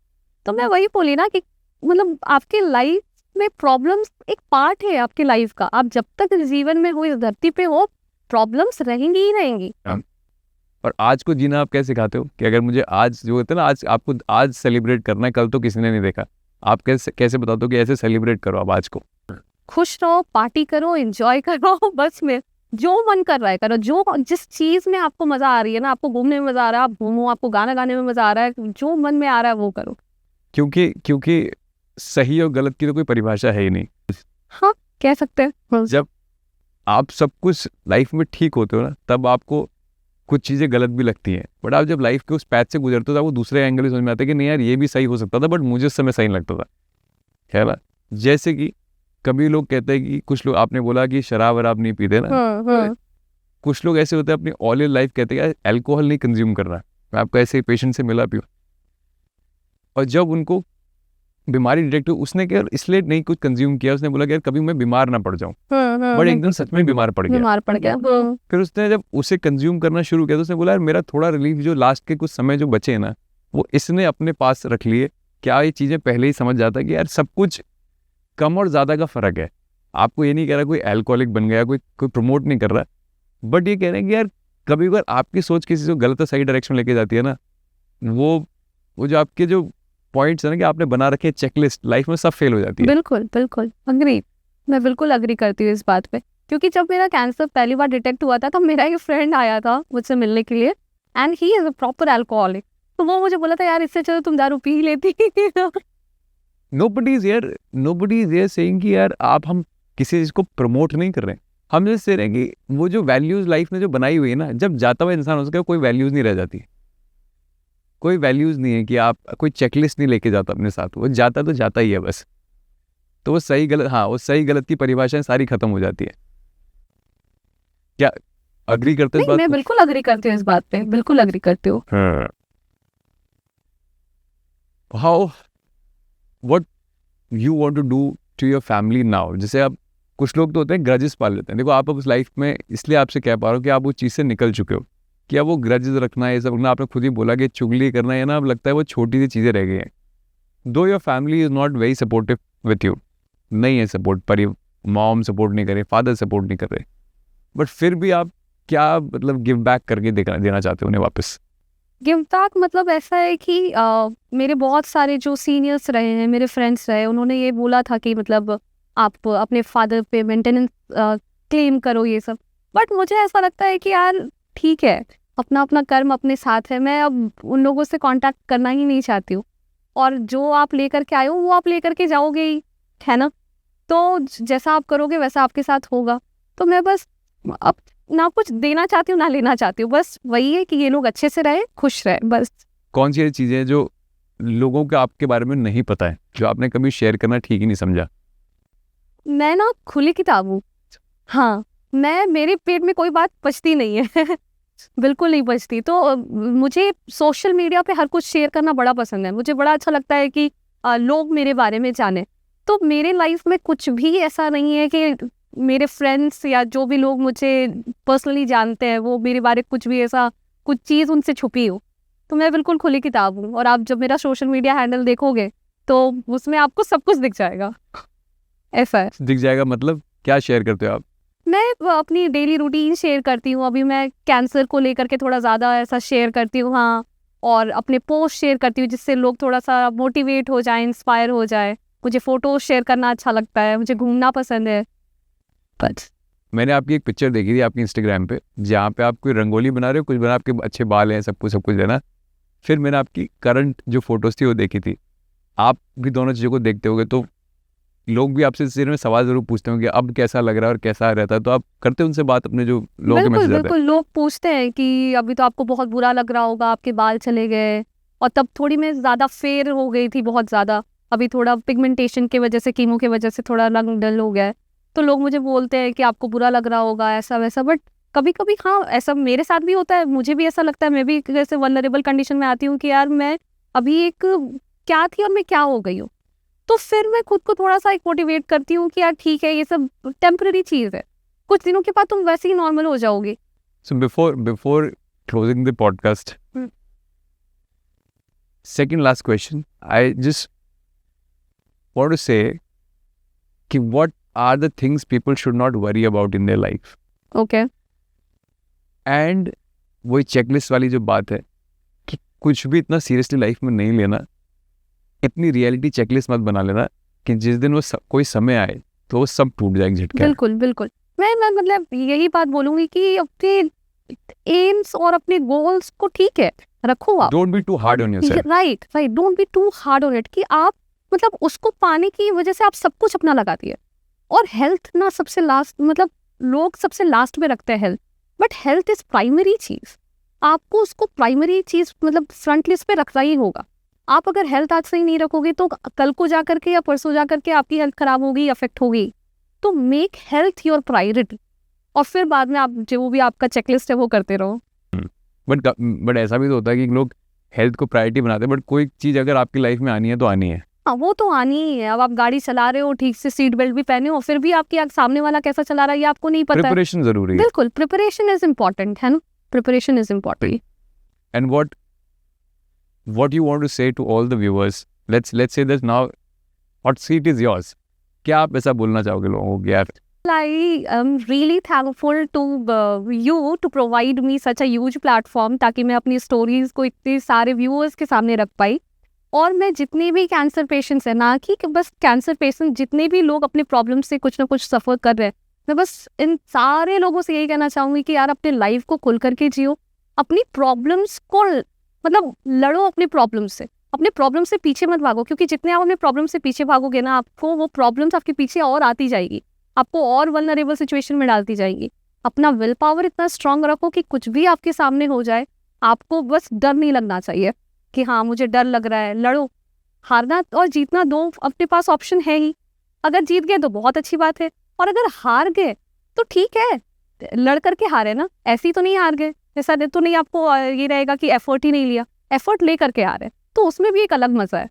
तो मैं वही बोली ना कि मतलब आपकी लाइफ में प्रॉब्लम्स एक पार्ट है आपकी लाइफ का। आप जब तक जीवन में हो, इस धरती पे हो, प्रॉब्लम्स रहेंगी ही रहेंगी। और आज को जीना आप कैसे सिखाते हो कि अगर मुझे आज जो होता है ना, आज आपको आज सेलिब्रेट करना है, कल तो किसी ने नहीं देखा, आप कैसे बताते हो कि ऐसे सेलिब्रेट करो आप आज को? खुश रहो, पार्टी करो, एंजॉय करो, बस में जो मन कर रहा है करो। जो जिस चीज में आपको मजा आ रही है ना, आपको घूमने में मजा आ रहा है आप घूमो, आपको गाना गाने में मजा आ रहा है, जो मन में आ रहा है वो करो। क्योंकि सही और गलत की तो कोई परिभाषा है ही नहीं। हाँ, कह सकते हैं। जब आप सब कुछ लाइफ में ठीक होते हो ना, तब आपको कुछ चीज़ें गलत भी लगती हैं, बट आप जब लाइफ के उस पैच से गुजरते हो तो आपको दूसरे एंगल भी समझ में आता है कि नहीं यार ये भी सही हो सकता था, बट मुझे उस समय सही नहीं लगता था, है ना। जैसे कि कभी लोग कहते हैं कि कुछ लोग, आपने बोला कि शराब वराब नहीं पीते ना, कुछ लोग ऐसे होते हैं अपनी ऑल इन लाइफ कहते हैं यार एल्कोहल नहीं कंज्यूम करना। मैं आपको ऐसे पेशेंट से मिला भी हूँ, और जब उनको बीमारी डिटेक्ट हुई, उसने क्या इसलिए नहीं कुछ कंज्यूम किया, उसने बोला कि यार कभी मैं बीमार ना पड़ जाऊं, बट एक दिन सच में बीमार पड़ गया। फिर उसने जब उसे कंज्यूम करना शुरू किया तो उसने बोला यार मेरा थोड़ा रिलीफ जो लास्ट के कुछ समय जो बचे ना, वो इसने अपने पास रख लिए। क्या ये चीज़ें पहले ही समझ जाता कि यार सब कुछ कम और ज़्यादा का फ़र्क है। आपको ये नहीं कह रहा कोई एल्कोहलिक बन गया, कोई प्रमोट नहीं कर रहा, बट ये कह रहे हैं कि यार कभी कभार आपकी सोच किसी को गलत सही डायरेक्शन लेके जाती है ना, वो जो आपके जो पॉइंट्स है ना कि आपने बना रखे चेकलिस्ट, लाइफ में सब फेल हो जाती है। बिल्कुल बिल्कुल अग्री, मैं बिल्कुल अग्री करती हूँ इस बात पे। क्योंकि जब मेरा कैंसर पहली बार डिटेक्ट हुआ था, तब मेरा एक फ्रेंड आया था मुझसे मिलने के लिए, and he is a proper alcoholic. तो वो मुझे बोला था यार इससे चलो तुम दारू पी ही लेती। नोबडी इज हियर सेइंग कि यार हम किसी चीज को प्रमोट नहीं कर रहे हैं, हम जैसे कह रहे हैं कि वो जो वैल्यूज लाइफ में जो बनाई हुई है ना, जब जाता हुआ इंसान हो सके कोई वैल्यूज नहीं रह जाती। कोई वैल्यूज नहीं है कि आप कोई चेकलिस्ट नहीं लेके जाता अपने साथ, वो जाता तो जाता ही है बस। तो वो सही गलत, हाँ वो सही गलत की परिभाषाएं सारी खत्म हो जाती है। क्या अग्री करते हो इस बात मैं को? बिल्कुल अग्री करती हूँ इस बात पे, बिल्कुल अग्री करती हूँ। How what you want to do to your family now? जैसे आप, कुछ लोग तो होते हैं ग्रजेस पाल लेते हैं। देखो आप अब उस लाइफ में, इसलिए आपसे कह पा रहा हूँ कि आप उस चीज़ से निकल चुके हो। क्या वो ग्रजेस रखना है, ये सब रखना, आपने खुद ही बोला कि चुगली करना है ना, अब लगता है वो छोटी सी चीज़ें रह गई हैं। दो your family is not very supportive with you, नहीं है सपोर्ट, पर मॉम सपोर्ट नहीं करे, फादर सपोर्ट नहीं कर रहे, बट फिर भी आप क्या मतलब गिव बैक करके देना चाहते हो उन्हें वापस? गिव बैक मतलब ऐसा है कि मेरे बहुत सारे जो सीनियर्स रहे हैं, मेरे फ्रेंड्स रहे, उन्होंने ये बोला था कि मतलब आप अपने फादर पे मेंटेनेंस क्लेम करो ये सब। बट मुझे ऐसा लगता है कि यार ठीक है, अपना अपना कर्म अपने साथ है, मैं अब उन लोगों से कांटेक्ट करना ही नहीं चाहती हूँ। और जो आप लेकर के आए हो वो आप लेकर के जाओगे ही, है ना। तो जैसा आप करोगे वैसा आपके साथ होगा। तो मैं बस अब ना कुछ देना चाहती हूँ ना लेना चाहती हूँ, बस वही है कि ये लोग अच्छे से रहे, खुश रहे, बस। कौन सी ऐसी चीज़ें हैं जो लोगों को आपके बारे में नहीं पता है, जो आपने कभी शेयर करना ठीक ही नहीं समझा? मैं ना खुली किताब हूँ। हाँ, मेरे पेट में कोई बात पचती नहीं है। बिल्कुल नहीं बचती। तो मुझे सोशल मीडिया पे हर कुछ शेयर करना बड़ा पसंद है। मुझे बड़ा अच्छा लगता है कि लोग मेरे बारे में जाने। तो मेरे लाइफ में कुछ भी ऐसा नहीं है कि मेरे फ्रेंड्स या जो भी लोग मुझे पर्सनली जानते हैं वो मेरे बारे कुछ भी ऐसा कुछ चीज़ उनसे छुपी हो। तो मैं बिल्कुल खुली किताब हूँ, और आप जब मेरा सोशल मीडिया हैंडल देखोगे तो उसमें आपको सब कुछ दिख जाएगा। ऐसा है। दिख जाएगा मतलब क्या शेयर करते हो आप? मैं अपनी डेली रूटीन शेयर करती हूँ। अभी मैं कैंसर को लेकर के थोड़ा ज़्यादा ऐसा शेयर करती हूँ, हाँ, और अपने पोस्ट शेयर करती हूँ जिससे लोग थोड़ा सा मोटिवेट हो जाए, इंस्पायर हो जाए। मुझे फ़ोटोज़ शेयर करना अच्छा लगता है, मुझे घूमना पसंद है। बस मैंने आपकी एक पिक्चर देखी थी आपकी इंस्टाग्राम पे, जहाँ पे आप कोई रंगोली बना रहे हो, कुछ बना, आपके अच्छे बाल हैं, सब कुछ है ना। फिर मैंने आपकी करंट जो फोटोज थी वो देखी थी। आप भी दोनों चीज़ों को देखते होगे, तो लोग भी आपसे इस में सवाल ज़रूर पूछते होंगे अब कैसा लग रहा है और कैसा रहता है, तो आप करते हैं उनसे बात अपने जो लोगों के बिल्कुल मैसेज आते हैं? बिल्कुल, लोग पूछते हैं कि अभी तो आपको बहुत बुरा लग रहा होगा, आपके बाल चले गए। और तब थोड़ी मैं ज़्यादा फेयर हो गई थी, बहुत ज़्यादा। अभी थोड़ा पिगमेंटेशन की वजह से, कीमो की वजह से थोड़ा रंग डल हो गया है। तो लोग मुझे बोलते हैं कि आपको बुरा लग रहा होगा, ऐसा वैसा। बट कभी कभी हाँ, ऐसा मेरे साथ भी होता है। मुझे भी ऐसा लगता है, मैं भी जैसे वल्नरेबल कंडीशन में आती हूँ कि यार मैं अभी एक क्या थी और मैं क्या हो गई हूँ। तो फिर मैं खुद को थोड़ा सा एक मोटिवेट करती हूँ कि यार ठीक है, ये सब टेम्पररी चीज़ है, कुछ दिनों के बाद तुम वैसे ही नॉर्मल हो जाओगे। So before closing the podcast, second last question, I just want to say कि what are the things people should not worry about in their life? Okay and वही चेकलिस्ट वाली जो बात है कि कुछ भी इतना सीरियसली लाइफ में नहीं लेना, इतनी रियलिटी चेकलिस्ट मत बना लेना कि जिस दिन वो कोई समय आए तो वो सब टूट जाए झटके। बिल्कुल बिल्कुल, मैं मतलब यही बात बोलूंगी कि अपने एम्स और अपने गोल्स को ठीक है रखो आप। Don't be too hard on yourself. Right right, don't be too hard on it कि आप मतलब उसको पाने की वजह से आप सब कुछ अपना लगा दिए। और हेल्थ ना सबसे लास्ट, मतलब लोग सबसे लास्ट में रखते हैं health, but health is primary चीज। आपको उसको प्राइमरी चीज मतलब फ्रंट लिस्ट पे रखना ही होगा। आप अगर हेल्थ आज सही नहीं रखोगे तो कल को जा करके या परसों जा करके आपकी हेल्थ खराब होगी, अफेक्ट होगी। तो मेक हेल्थ योर प्रायोरिटी, और फिर बाद में आप जो भी आपका चेकलिस्ट है वो करते रहो। बट ऐसा भी तो होता है कि लोग हेल्थ को प्रायोरिटी बनाते हैं, बट कोई चीज़ अगर आपकी लाइफ में आनी है तो आनी है। हाँ, वो तो आनी ही है। अब आप गाड़ी चला रहे हो, ठीक से सीट बेल्ट भी पहने हो, फिर भी आपकी सामने वाला कैसा चला रहा है ये आपको नहीं पता है। प्रिपरेशन जरूरी है। बिल्कुल, प्रिपरेशन इज इम्पोर्टेंट है ना, preparation is important. And what you want to say to all the viewers, let's say that now hot seat is yours, क्या आप ऐसा बोलना चाहोगे लोगों को यार? I am really thankful to you to provide me such a huge platform, ताकि मैं अपनी स्टोरीज को इतने सारे व्यूअर्स के सामने रख पाई। और मैं जितने भी कैंसर पेशेंट्स हैं, ना कि बस कैंसर पेशेंट, जितने भी लोग अपने प्रॉब्लम से कुछ ना कुछ सफ़र कर रहे हैं, मैं बस इन सारे लोगों से यही कहना चाहूँगी कि यार अपने लाइफ को खुल करके जियो। अपनी प्रॉब्लम्स को मतलब लड़ो, अपने प्रॉब्लम से, अपने प्रॉब्लम से पीछे मत भागो, क्योंकि जितने आप अपने प्रॉब्लम से पीछे भागोगे ना, आपको वो प्रॉब्लम्स आपके पीछे और आती जाएगी, आपको और वल्नरेबल सिचुएशन में डालती जाएगी। अपना विल पावर इतना स्ट्रांग रखो कि कुछ भी आपके सामने हो जाए, आपको बस डर नहीं लगना चाहिए कि हाँ मुझे डर लग रहा है। लड़ो, हारना और जीतना दो अपने पास ऑप्शन है ही। अगर जीत गए तो बहुत अच्छी बात है, और अगर हार गए तो ठीक है, लड़ करके हारे ना, ऐसी तो नहीं हार गए। ऐसा तो नहीं आपको ये रहेगा कि एफर्ट ही नहीं लिया, एफर्ट ले करके आ रहे, तो उसमें भी एक अलग मजा है।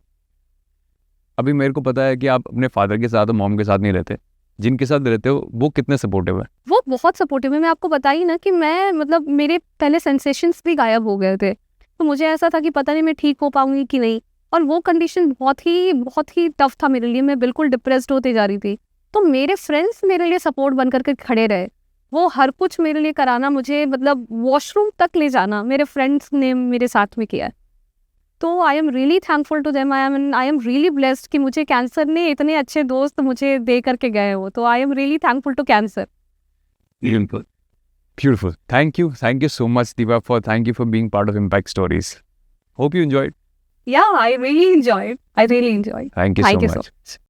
अभी मेरे को पता है कि आप अपने फादर के साथ और मॉम के साथ नहीं रहते, जिनके साथ रहते हो वो कितने सपोर्टिव है? वो बहुत सपोर्टिव है। मैं आपको बताई ना कि मैं मतलब मेरे पहले सेंसेशंस भी गायब हो गए थे, तो मुझे ऐसा था कि पता नहीं मैं ठीक हो पाऊंगी कि नहीं। और वो कंडीशन बहुत ही टफ था मेरे लिए, मैं बिल्कुल डिप्रेस्ड होते जा रही थी। तो मेरे फ्रेंड्स मेरे लिए सपोर्ट बन करके खड़े रहे, वो हर कुछ मेरे लिए कराना, मुझे मतलब वॉशरूम तक ले जाना मेरे फ्रेंड्स ने मेरे साथ में किया। तो I am really thankful to them. I am really blessed कि मुझे कैंसर ने इतने अच्छे दोस्त मुझे दे करके गए हो। तो I am really thankful to cancer. Beautiful. Thank you so much, Diva, thank you for being part of Impact Stories. Hope you enjoyed. Yeah, I really enjoyed. Thank you so much.